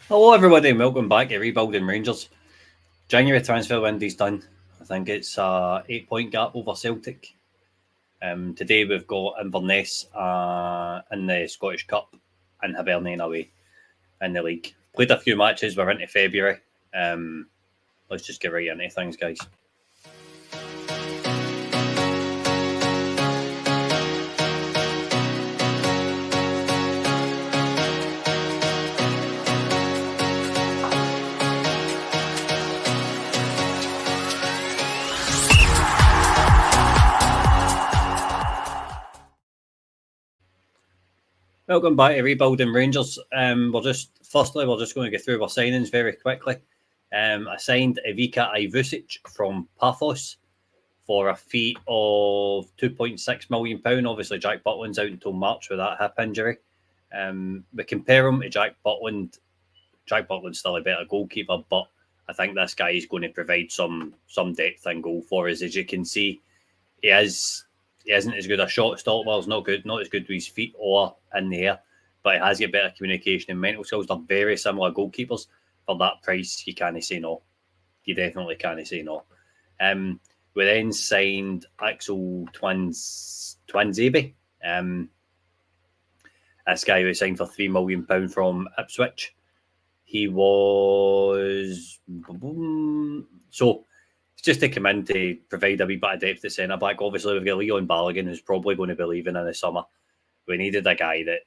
Hello, everybody, and welcome back to Rebuilding Rangers. January transfer window's done. I think it's a 8-point gap over Celtic. Today we've got Inverness in the Scottish Cup and Hibernian away in the league. Played a few matches. We're into February. Let's just get right into things, guys. Welcome back to Rebuilding Rangers. We're just going to get through our signings very quickly. I signed Ivica Ivusic from Paphos for a fee of £2.6 million. Obviously, Jack Butland's out until March with that hip injury. We compare him to Jack Butland. Jack Butland's still a better goalkeeper, but I think this guy is going to provide some depth and goal for us. As you can see, he isn't as good a shot stopper. He's not as good with his feet or in the air, but he has got better communication and mental skills. They're very similar goalkeepers. For that price, you can't say no. You definitely can't say no. We then signed Axel Twanzebe. This guy was signed for £3 million from Ipswich. He was so it's just to come in to provide a wee bit of depth at centre back. Obviously, we've got Leon Balogun, who's probably going to be leaving in the summer. We needed a guy that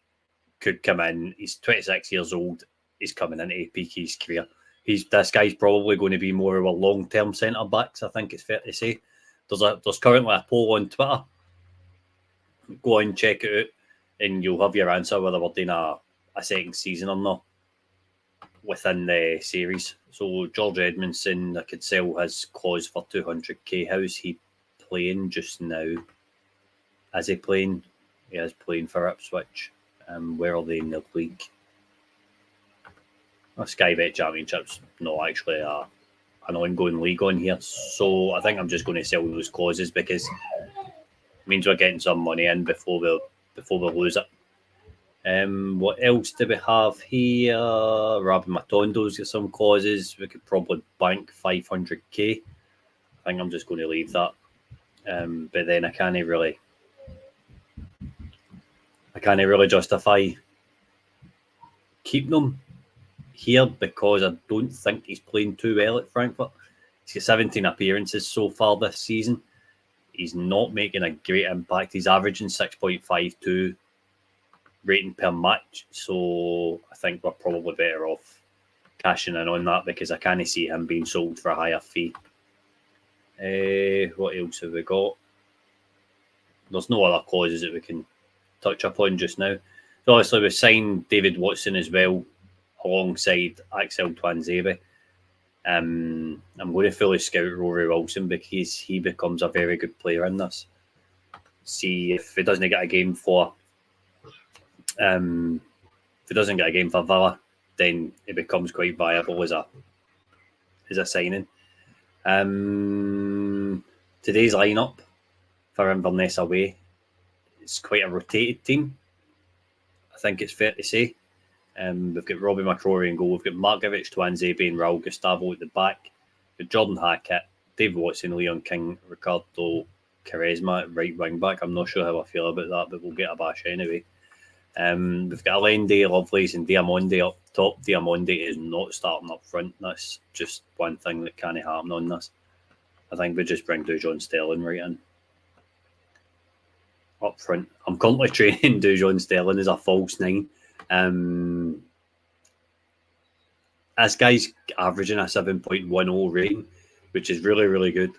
could come in. He's 26 years old. He's coming into a peak of his career. This guy's probably going to be more of a long-term centre backs. I think it's fair to say. There's currently a poll on Twitter. Go and check it out, and you'll have your answer whether we're doing a second season or not within the series. So George Edmondson, I could sell his clause for 200k. How's he playing just now? Is he playing? He is playing for Ipswich. Where are they in the league? Sky Bet Championships not actually an ongoing league on here, so I think I'm just going to sell those clauses because it means we're getting some money in before we lose it. What else do we have here? Rabbi Matondo's got some clauses. We could probably bank 500k. I think I'm just going to leave that. But then I can't really justify keeping them here because I don't think he's playing too well at Frankfurt. He's got 17 appearances so far this season. He's not making a great impact. He's averaging 6.52 rating per match. So I think we're probably better off cashing in on that because I can't see him being sold for a higher fee. What else have we got? There's no other clauses that we can touch upon just now. So obviously we signed David Watson as well alongside Axel Twanzebe. I'm going to fully scout Rory Wilson because he becomes a very good player in this. See if he doesn't get a game for Villa, then it becomes quite viable as a signing. Today's lineup for Inverness away, it's quite a rotated team. I think it's fair to say. We've got Robbie McCrory in goal. We've got Markovic, Twanzebe and Raul Gustavo at the back. We've got Jordan Hackett, David Watson, Leon King, Ricardo Quaresma at right wing back. I'm not sure how I feel about that, but we'll get a bash anyway. We've got Allende, Lovelace and Diamonde up top. Diamonde is not starting up front. That's just one thing that can't happen on this. I think we just bring Dujon Sterling right in. Up front. I'm currently training Dujon Sterling as a false nine. This guy's averaging a 7.10 rating, which is really, really good.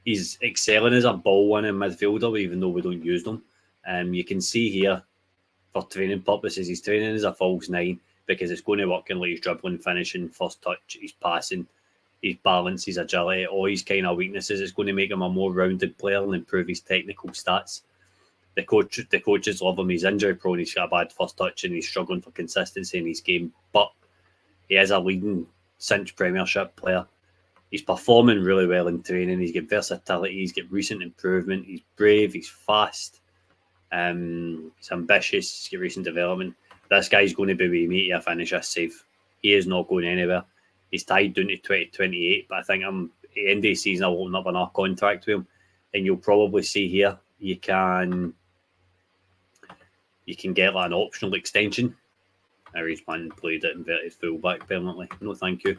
He's excelling as a ball-winning midfielder, even though we don't use them. You can see here, for training purposes, he's training as a false nine because it's going to work in like his dribbling, finishing, first touch, his passing, his balance, his agility, all his kind of weaknesses. It's going to make him a more rounded player and improve his technical stats. The coaches love him. He's injury prone. He's got a bad first touch and he's struggling for consistency in his game. But he is a leading cinch Premiership player. He's performing really well in training. He's got versatility. He's got recent improvement. He's brave. He's fast. He's ambitious. He's got recent development. This guy's going to be with me to finish this save. He is not going anywhere. He's tied down to 2028, but I think at the end of the season I'll open up another contract with him, and you'll probably see here you can get like an optional extension. Irish man played it inverted fullback permanently. No, thank you.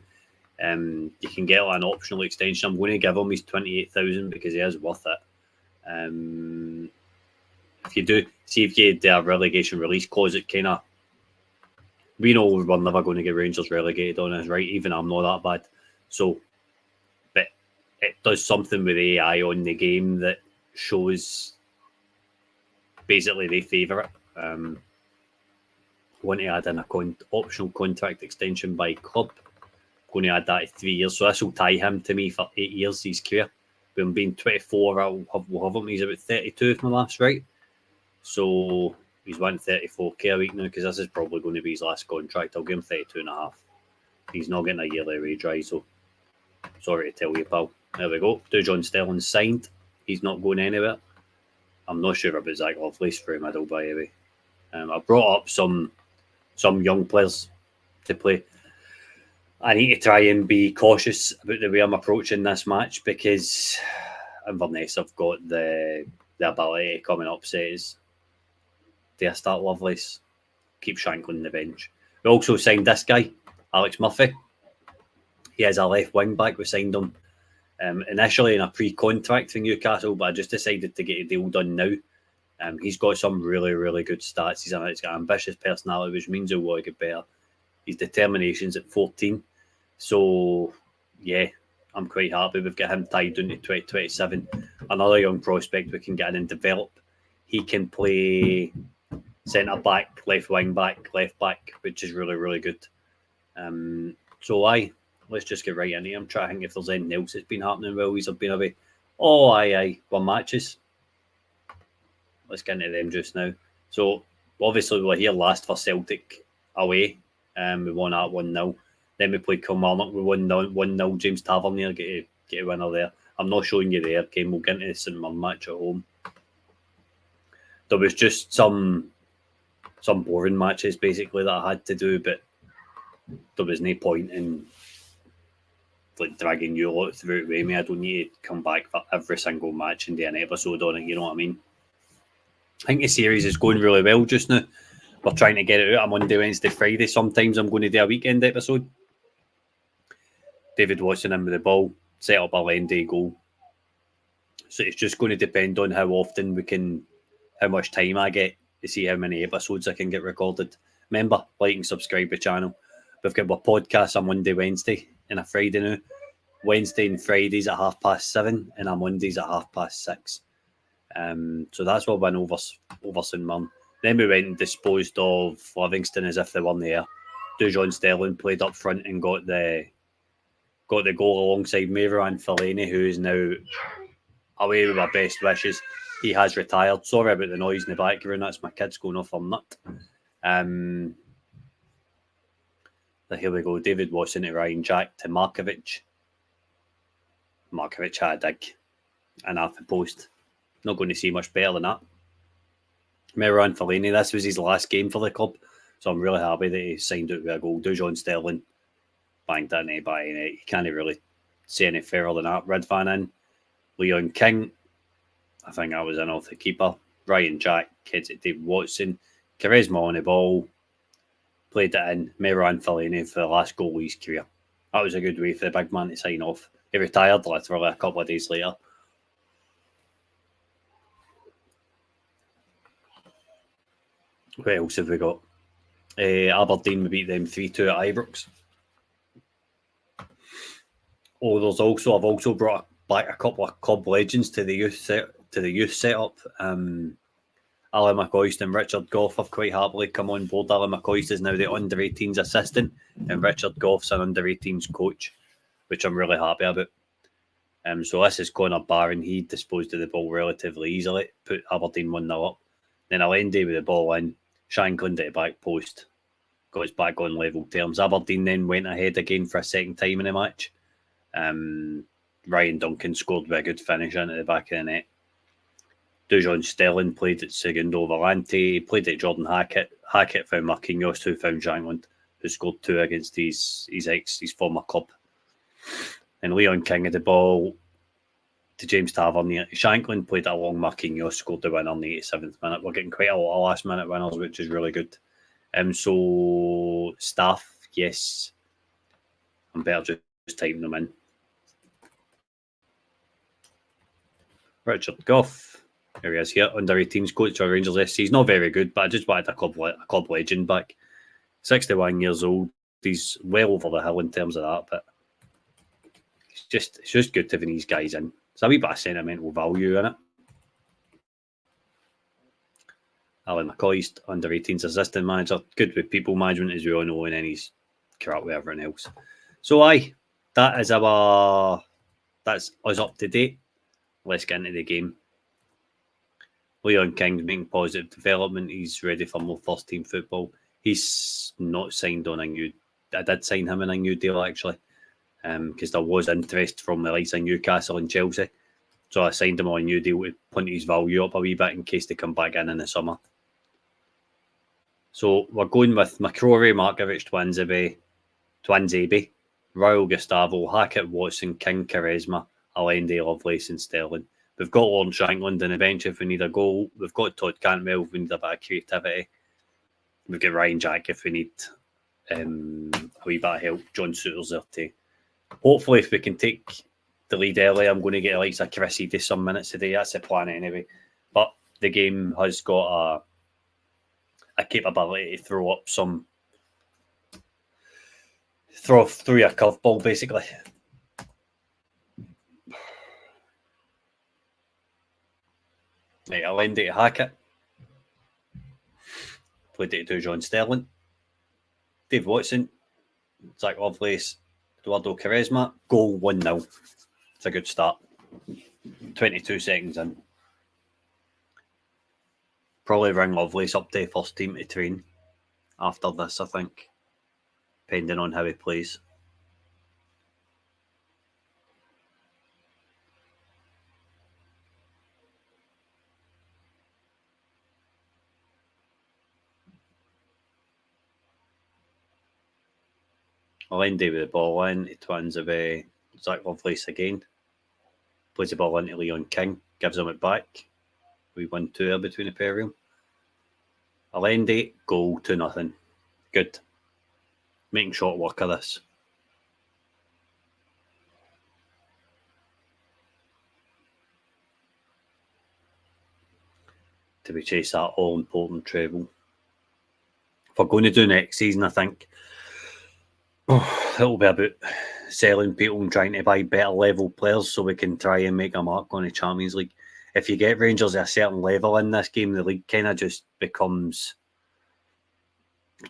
You can get like an optional extension. I'm going to give him his 28,000 because he is worth it. If you do, see if you do a relegation release clause, it kind of, we know we're never going to get Rangers relegated on us, right? Even I'm not that bad. So, but it does something with AI on the game that shows basically they favour it. Want to add in a optional contract extension by club. Going to add that to 3 years. So this will tie him to me for 8 years, his career. With him being 24, we'll have him. He's about 32 if my math's right. So he's won 34k a week now because this is probably going to be his last contract. I'll give him 32 and a half. He's not getting a yearly wage rise, so sorry to tell you, pal. There we go. Dujon Sterling's signed. He's not going anywhere. I'm not sure about Zach Lovelace for a middle, by the way. I brought up some young players to play. I need to try and be cautious about the way I'm approaching this match because Inverness have got the ability coming up says, do I start Lovelace? Keep Shankland on the bench. We also signed this guy, Alex Murphy. He is a left wing back. We signed him initially in a pre-contract for Newcastle, but I just decided to get a deal done now. He's got some really, really good stats. He's got an ambitious personality, which means he'll want to get better. His determination's at 14. So, yeah, I'm quite happy. We've got him tied down to 2027. Another young prospect we can get in and develop. He can play centre back, left wing back, left back, which is really, really good. So, let's just get right into him. Try to think if there's anything else that's been happening while he's been away. Oh, aye. 1 matches. Let's get into them just now. So, obviously, we were here last for Celtic away. We won at 1-0. Then we played Kilmarnock. We won 1-0. James Tavernier get a winner there. I'm not showing you there, okay? We'll get into the St Mirren match at home. There was just some boring matches, basically, that I had to do, but there was no point in like dragging you lot through it with me. I don't need to come back for every single match and do an episode on it, you know what I mean? I think the series is going really well just now. We're trying to get it out on Monday, Wednesday, Friday. Sometimes I'm going to do a weekend episode. David Watson in with the ball, set up a Lendy goal. So it's just going to depend on how often how much time I get to see how many episodes I can get recorded. Remember, like and subscribe to the channel. We've got our podcast on Monday, Wednesday, and a Friday now. Wednesday and Fridays at 7:30, and on Mondays at 6:30. So that's what went over St Mirren. Then we went and disposed of Livingston as if they weren't there. Dujon Sterling played up front and got the goal alongside Maverick Fellaini, who is now away with our best wishes. He has retired. Sorry about the noise in the background. That's my kids going off on nut. Here we go. David Watson to Ryan Jack to Markovic. Markovic had a dig and half the post. Not going to see much better than that. Maverick Fellaini, this was his last game for the club, so I'm really happy that he signed out with a goal. Dujon Sterling banged that net by net. You can't really say any fairer than that. Red Van in. Leon King, I think I was in off the keeper. Ryan Jack hits it. David Watson, charisma on the ball, played it in. Maverick Fellaini for the last goal of his career. That was a good way for the big man to sign off. He retired literally a couple of days later. What else have we got? Aberdeen, we beat them 3-2 at Ibrox. Oh, I've also brought back a couple of club legends to the youth setup. Alan McCoist and Richard Goff have quite happily come on board. Alan McCoist is now the under-18s assistant, and Richard Goff's an under-18s coach, which I'm really happy about. So this is Connor Barron. He disposed of the ball relatively easily, put Aberdeen 1-0 up. Then Allende with the ball in, Shankland at the back post, got his back on level terms. Aberdeen then went ahead again for a second time in the match. Ryan Duncan scored with a good finish into the back of the net. Dujon Sterling played at Segundo Volante, played at Jordan Hackett. Hackett found Marquinhos, who found Shankland, who scored 2 against his former club. And Leon King had the ball to James Tavernier. Shankland played a long Marquinhos, scored the winner in the 87th minute. We're getting quite a lot of last-minute winners, which is really good. So, staff, yes. I'm better just typing them in. Richard Gough. Here he is here, under 18s coach for Rangers SC. He's not very good, but I just wanted a club legend back. 61 years old. He's well over the hill in terms of that, but it's just good to have these guys in. It's a wee bit of sentimental value in it. Alan McCoy's under 18s assistant manager. Good with people management, as we all know, and then he's crap with everything else. So that's us up to date. Let's get into the game. Leon King's making positive development. He's ready for more first team football. He's not signed on a new. I did sign him in a new deal actually, because there was interest from the likes of Newcastle and Chelsea. So I signed him on a new deal to punt his value up a wee bit in case they come back in the summer. So we're going with McCrory, Markovic, Twanzebe, Royal Gustavo, Hackett, Watson, King, Quaresma, Allende, Lovelace and Sterling. We've got Lawrence Shankland on the bench if we need a goal. We've got Todd Cantwell if we need a bit of creativity. We've got Ryan Jack if we need a wee bit of help. John Souters there too. Hopefully, if we can take the lead early, I'm going to get the likes of Chrissy to some minutes today. That's the plan anyway. But the game has got a capability to throw up through a curveball basically. Right, I'll end it to Hackett. Played it to John Sterling. Dave Watson. Zach Lovelace. Eduardo Quaresma. Goal 1-0. It's a good start. 22 seconds in. Probably ring Lovelace up to first team to train after this, I think. Depending on how he plays. Allende with the ball in. He twins away. Zach Lovelace again. Plays the ball into Leon King. Gives him it back. We win 2 between the pair of them. Allende, goal 2-0. Good. Making short work of this. To be chase that all-important treble. If we're going to do next season, I think it'll be about selling people and trying to buy better level players so we can try and make a mark on the Champions League. If you get Rangers at a certain level in this game, the league kind of just becomes,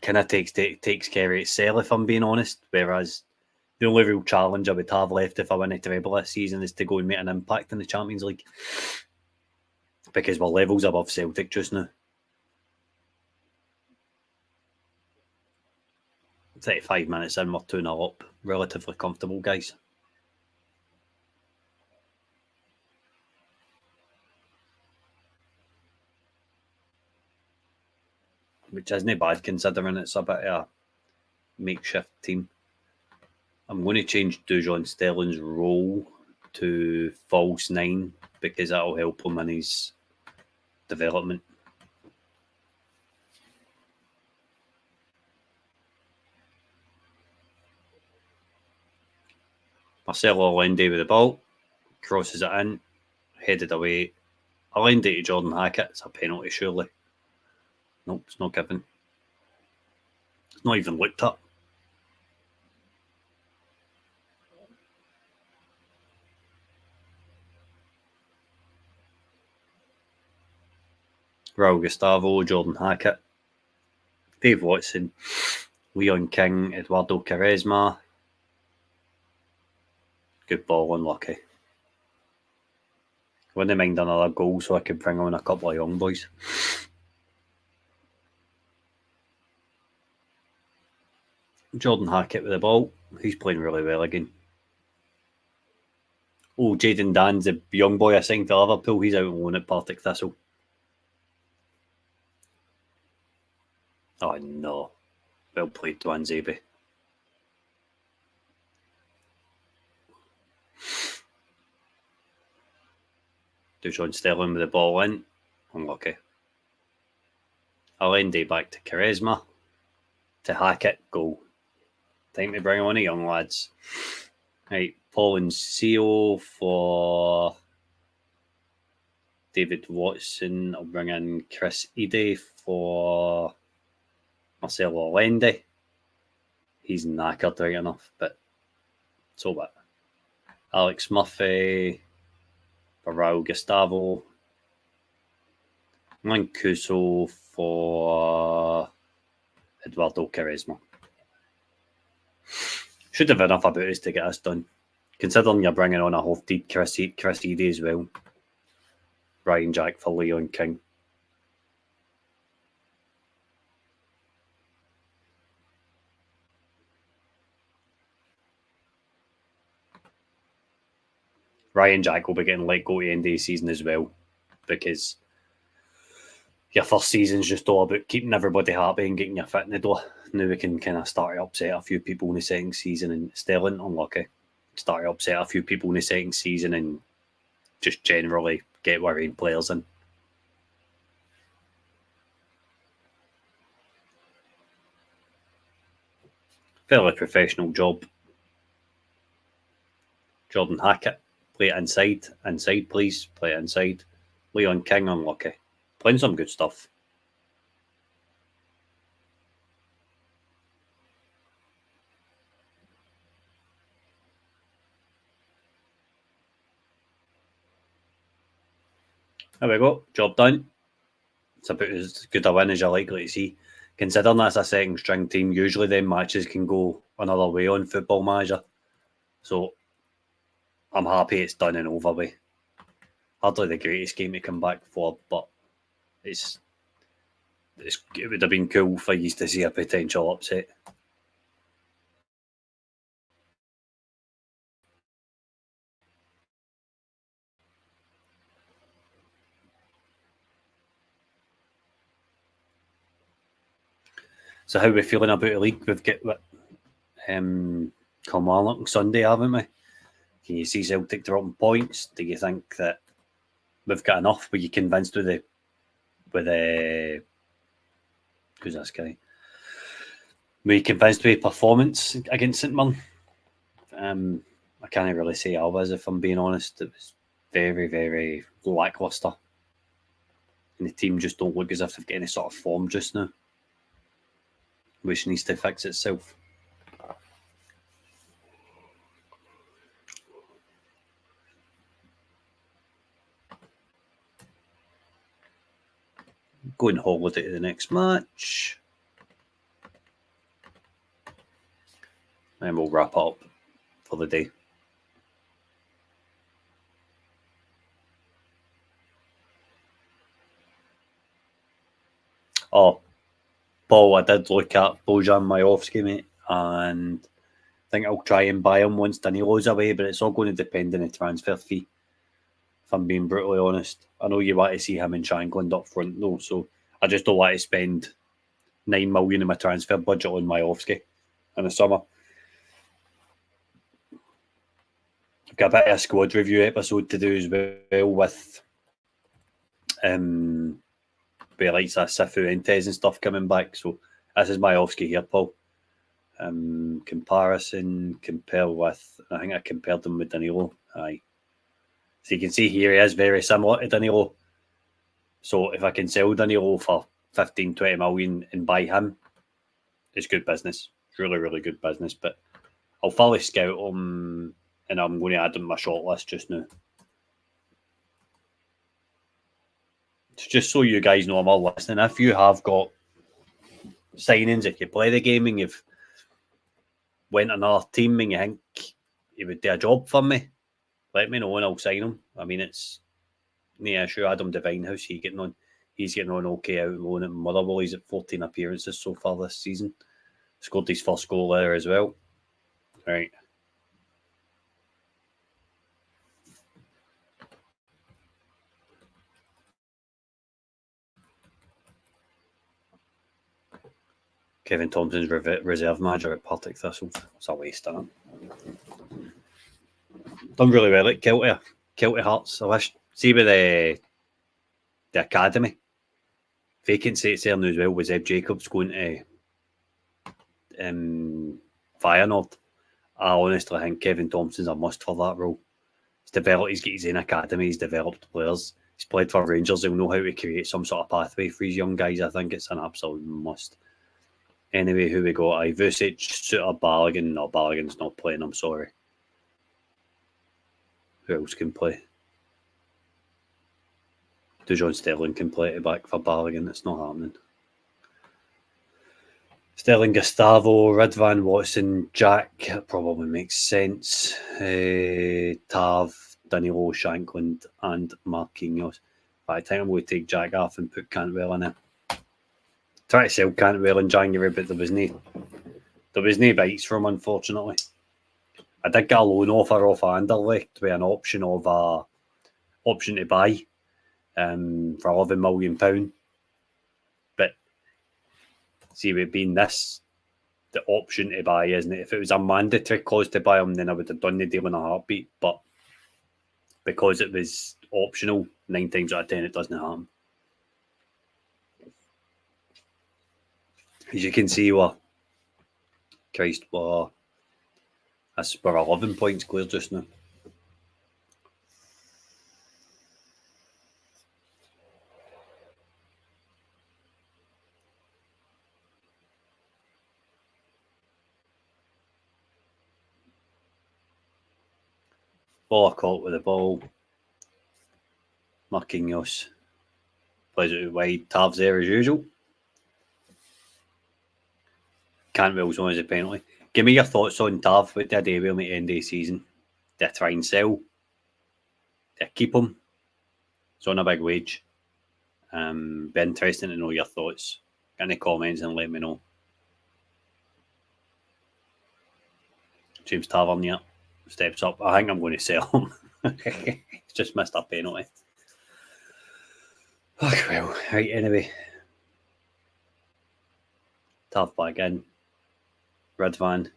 kind of takes care of itself, if I'm being honest. Whereas the only real challenge I would have left if I win a treble this season is to go and make an impact in the Champions League. Because we're levels above Celtic just now. 35 minutes in, we're 2-0 up. Relatively comfortable, guys. Which isn't bad considering it's a bit of a makeshift team. I'm going to change Dujon Sterling's role to false 9 because that'll help him in his development. Marcelo Allende with the ball, crosses it in, headed away. Allende to Jordan Hackett. It's a penalty, surely. Nope, it's not given. It's not even looked at. Raul Gustavo, Jordan Hackett, Dave Watson, Leon King, Eduardo Quaresma. Good ball, unlucky. Wouldn't mind another goal so I could bring on a couple of young boys. Jordan Hackett with the ball. He's playing really well again. Oh, Jayden Dan's the young boy I signed to Liverpool. He's out on loan at Partick Thistle. Oh, no. Well played, Dwanzebe. Dujon Sterling with the ball in. Unlucky. Allende back to Charisma. To Hackett, goal. Time to bring on the young lads. Right, Paul and Seal for David Watson. I'll bring in Chris Eady for Marcelo Allende. He's knackered right enough, but so what? Alex Murphy for Raul Gustavo. Mancuso for Eduardo Charisma. Should have enough about us to get us done. Considering you're bringing on a whole deep Chris Eady as well. Ryan Jack for Leon King. Ryan Jack will be getting let go at the end of the season as well, because your first season's just all about keeping everybody happy and getting your foot in the door. Now we can kind of start to upset a few people in the second season, and Sterling, unlucky. Start to upset a few people in the second season and just generally get worried players in. Fairly professional job. Jordan Hackett, play it inside. Inside, please. Play it inside. Leon King, unlucky. Playing some good stuff. There we go. Job done. It's about as good a win as you're likely to see. Considering that's a second string team, usually them matches can go another way on Football Manager. So I'm happy it's done and over with. Hardly the greatest game to come back for, but it would have been cool for you to see a potential upset. So how are we feeling about the league? We've got Kilmarnock Sunday, haven't we? Can you see Celtic dropping points? Do you think that we've got enough? Were you convinced with the who's this guy? Were you convinced with performance against St Mirren? I can't really say I was, if I'm being honest. It was very, very lackluster. And the team just don't look as if they've got any sort of form just now, which needs to fix itself. Going holiday to the next match. And we'll wrap up for the day. Oh, Paul, I did look at Bojan Majowski, mate, and I think I'll try and buy him once Danilo's away, but it's all going to depend on the transfer fee, if I'm being brutally honest. I know you want to see him in Shankland up front, though, so I just don't want to spend 9 million in my transfer budget on Majowski in the summer. I've got a bit of a squad review episode to do as well with likes of Sifu Entes and stuff coming back. So this is Majowski here, Paul. Comparison, compare with, I think I compared them with Danilo. Aye. So you can see here he is very similar to Danilo. So if I can sell Danilo for 15, 20 million and buy him, it's good business. It's really, really good business. But I'll fully scout him and I'm going to add him to my short list just now. Just so you guys know I'm all listening. If you have got signings, if you play the game and you've went another team and you think he would do a job for me, let me know and I'll sign him. I mean, it's no issue. Adam Devine, how's he getting on? He's getting on okay out loan at Motherwell. He's at 14 appearances so far this season. Scored his first goal there as well. Right. Kevin Thompson's reserve manager at Partick Thistle. It's a waste of him. Done really well at Kelty Hearts. I wish, see with the academy, vacancy it's there now as well with Zeb Jacobs going to Feyenoord. I honestly think Kevin Thompson's a must for that role. He's got his own academy, he's developed players. He's played for Rangers, he'll know how to create some sort of pathway for his young guys. I think it's an absolute must. Anyway, who we got? Vucic, Suter, Balogun. No, Balogun's not playing, I'm sorry. Who else can play? Dujon Sterling can play it back for Balogun. It's not happening. Sterling, Gustavo, Ridvan, Watson, Jack. That probably makes sense. Tav, Danilo, Shankland, and Marquinhos. But I think I'm going to take Jack off and put Cantwell in it. Try to sell Cantwell in January, but there was no bites from him, unfortunately. I did get a loan offer off Anderlecht to be an option to buy for £11 million. But see, with being this, the option to buy, isn't it? If it was a mandatory clause to buy him, then I would have done the deal in a heartbeat. But because it was optional, 9 times out of 10 it doesn't happen. As you can see, we're 11 points clear just now. Ball caught with the ball. Marquinhos plays it wide. Tav's there as usual. Cantwell's on as a penalty. Give me your thoughts on Tav. What did he will at the end of the season? Did I try and sell? Did I keep him? He's on a big wage. Be interesting to know your thoughts. Get in the comments and let me know. James Tavernier steps up. I think I'm going to sell him. He's just missed a penalty. Oh, well, right, anyway. Tav back in. Ridvan.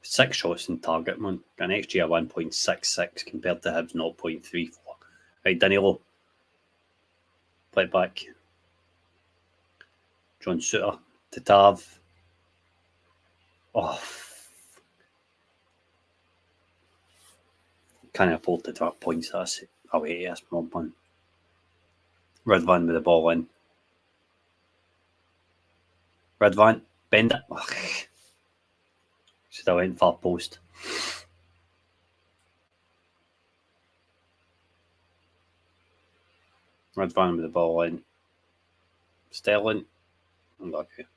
Six shots in target, man. An XG of 1.66 compared to Hibs 0.34. Right, Danilo. Play it back. John Suter to Tav. Oh. Can't afford to drop points. That's away. Yes, one. Ridvan with the ball in. Ridvan, bend it. Oh. Should have went far post. Ridvan with the ball in. Sterling. Unlucky.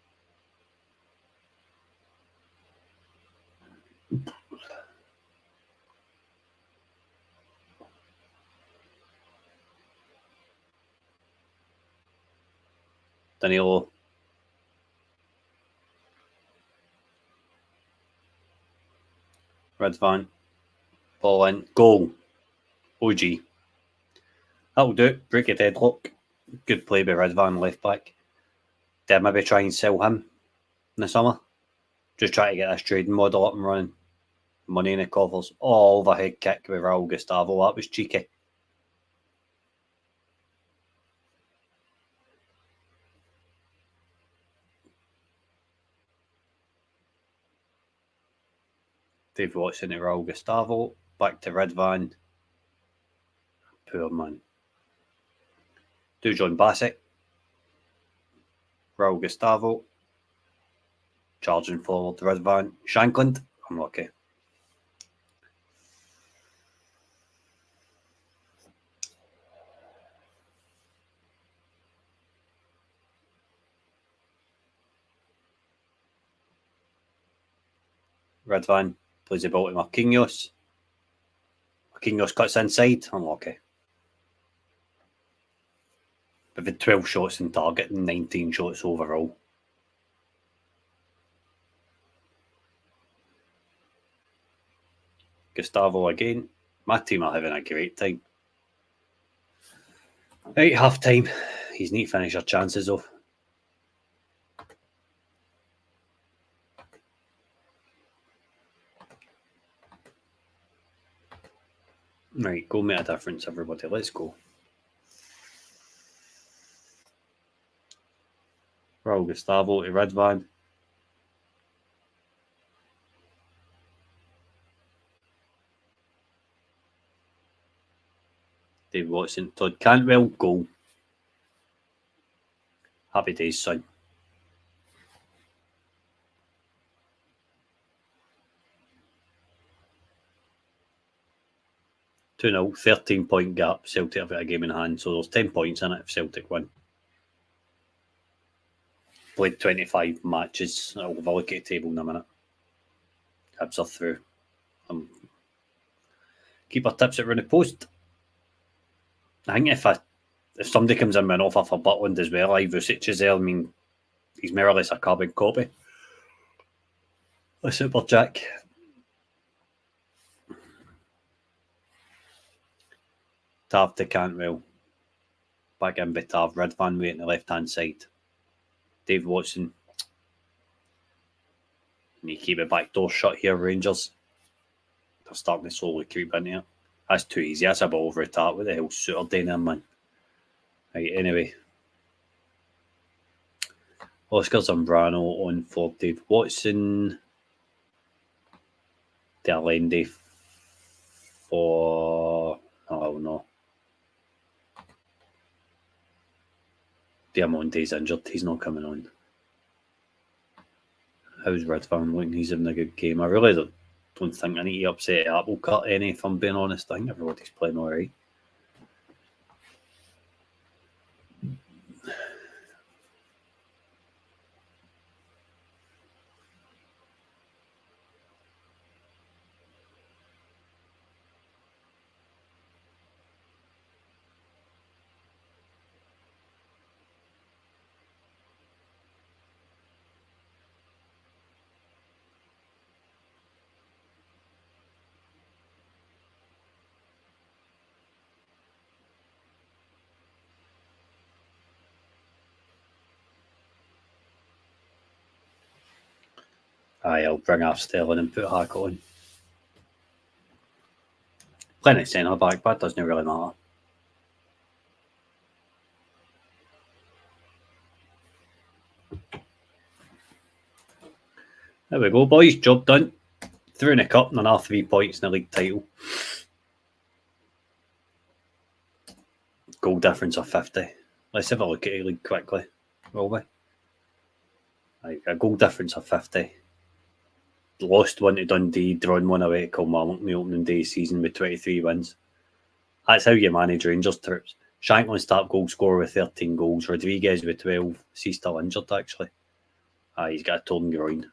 Danilo. Ridvan. Ball in. Goal. OG. That'll do it. Break it deadlock. Good play by Ridvan, left back. Did maybe try and sell him in the summer? Just try to get this trading model up and running. Money in the coffers. Oh, overhead kick with Raul Gustavo. That was cheeky. Dave Watson to Raul Gustavo. Back to Ridvan. Poor man. Dujon Bassett. Raul Gustavo. Charging forward to Ridvan. Shankland. Unlucky. Ridvan plays the ball to Marquinhos. Marquinhos cuts inside. Unlucky. We've had 12 shots in target and 19 shots overall. Gustavo again. My team are having a great time. Right, half time. He's need to finish our chances though. Right, go make a difference, everybody. Let's go. Raul Gustavo to Redvan. Dave Watson, Todd Cantwell, goal. Happy days, son. Two 0 13-point gap. Celtic have got a game in hand, so there's 10 points in it if Celtic win. Played 25 matches. I'll have a look at the table in a minute. Hibs are through. Keep our tips at Rooney Post. I think if somebody comes in with an offer for Butland as well, Vucic is there. I mean, he's more or less a carbon copy. A Super Jack. Tav to Cantwell. Back in by Tav. Red Van Way on the left hand side. Dave Watson. And you keep it back door shut here, Rangers. They're starting to slowly creep in here. That's too easy. That's a ball over the top. What the hell's Suter doing there, man? Right, anyway. Oscar Zambrano on for Dave Watson. Allende for... Oh, no. Diamonte's injured. He's not coming on. How's Redvan looking? He's having a good game. I really don't think I need to upset Apple Cut any, if I'm being honest. I think everybody's playing all right. I'll bring off Sterling and put Hack on. Plenty of centre back, but it doesn't really matter. There we go, boys. Job done. Through in the cup and another 3 points in the league title. Goal difference of 50. Let's have a look at the league quickly, will we? A goal difference of 50. Lost one to Dundee, drawn one away to Kilmarnock in the opening day season with 23 wins. That's how you manage Rangers troops. Shanklin's top goal scorer with 13 goals. Rodriguez with 12. He's still injured, actually. He's got a torn groin.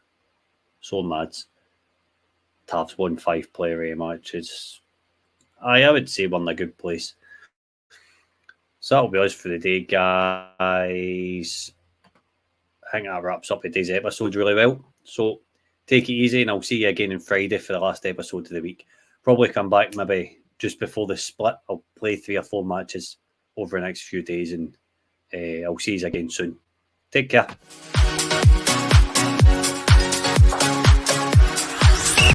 So mads. Tav's won 5 player A matches. I would say we're in a good place. So that'll be us for the day, guys. I think that wraps up today's episode really well. So take it easy, and I'll see you again on Friday for the last episode of the week. Probably come back maybe just before the split. I'll play 3 or 4 matches over the next few days, and I'll see you again soon. Take care.